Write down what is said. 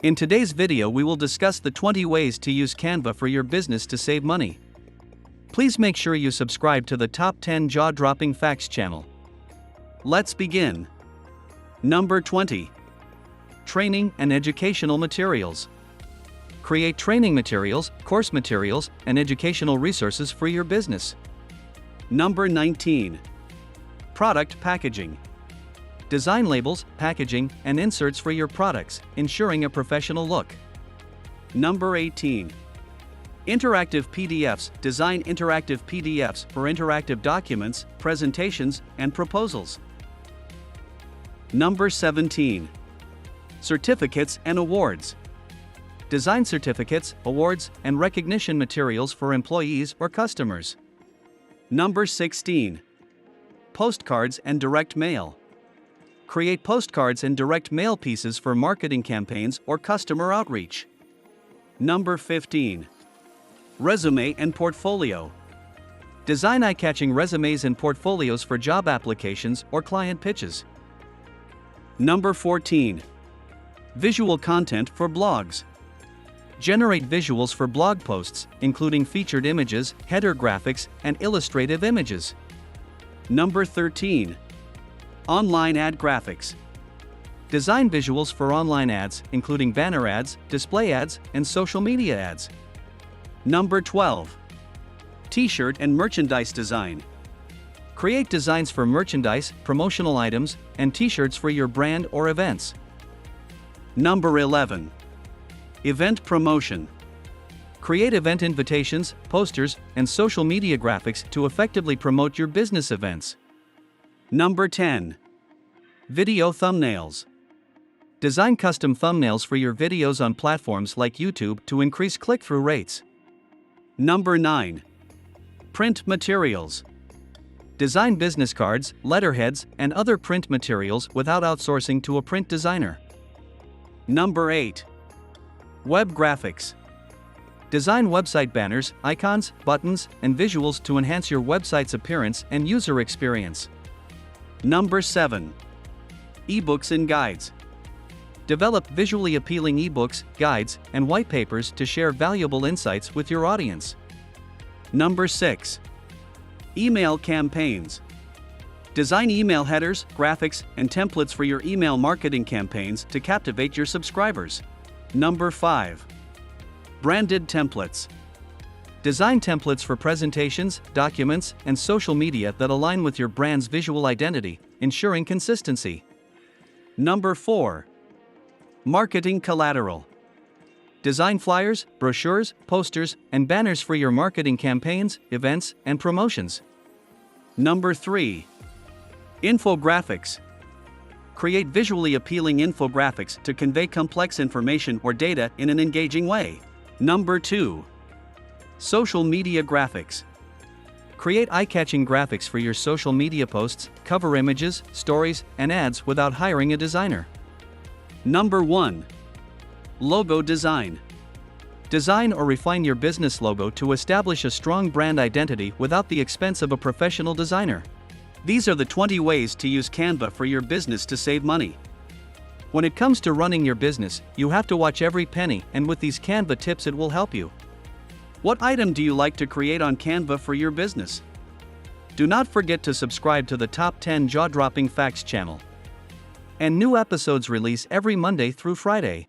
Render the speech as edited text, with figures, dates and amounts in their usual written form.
In today's video we will discuss the 20 ways to use Canva for your business to save money. Please make sure you subscribe to the Top 10 Jaw-Dropping Facts channel. Let's begin. Number 20. Training and educational materials. Create training materials, course materials, and educational resources for your business. Number 19. Product packaging. Design labels, packaging, and inserts for your products, ensuring a professional look. Number 18. Interactive PDFs. Design interactive PDFs for interactive documents, presentations, and proposals. Number 17. Certificates and awards. Design certificates, awards, and recognition materials for employees or customers. Number 16. Postcards and direct mail. Create postcards and direct mail pieces for marketing campaigns or customer outreach. Number 15. Resume and portfolio. Design eye-catching resumes and portfolios for job applications or client pitches. Number 14. Visual content for blogs. Generate visuals for blog posts, including featured images, header graphics, and illustrative images. Number 13. Online ad graphics. Design visuals for online ads, including banner ads, display ads, and social media ads. Number 12. T-shirt and merchandise design. Create designs for merchandise, promotional items, and t-shirts for your brand or events. Number 11. Event promotion. Create event invitations, posters, and social media graphics to effectively promote your business events. Number 10. Video thumbnails. Design custom thumbnails for your videos on platforms like YouTube to increase click-through rates. Number 9. Print materials. Design business cards, letterheads, and other print materials without outsourcing to a print designer. Number 8. Web graphics. Design website banners, icons, buttons, and visuals to enhance your website's appearance and user experience. Number 7. Ebooks and guides. Develop visually appealing ebooks, guides, and white papers to share valuable insights with your audience. Number 6. Email campaigns. Design email headers, graphics, and templates for your email marketing campaigns to captivate your subscribers. Number 5. Branded templates. Design templates for presentations, documents, and social media that align with your brand's visual identity, ensuring consistency. Number 4. Marketing collateral. Design flyers, brochures, posters, and banners for your marketing campaigns, events, and promotions. Number 3. Infographics. Create visually appealing infographics to convey complex information or data in an engaging way. Number 2. Social media graphics. Create eye-catching graphics for your social media posts, cover images, stories, and ads without hiring a designer. Number 1. Logo design. Design or refine your business logo to establish a strong brand identity without the expense of a professional designer. These are the 20 ways to use Canva for your business to save money. When it comes to running your business, you have to watch every penny, and with these Canva tips it will help you. What item do you like to create on Canva for your business? Do not forget to subscribe to the Top 10 Jaw-Dropping Facts channel. And new episodes release every Monday through Friday.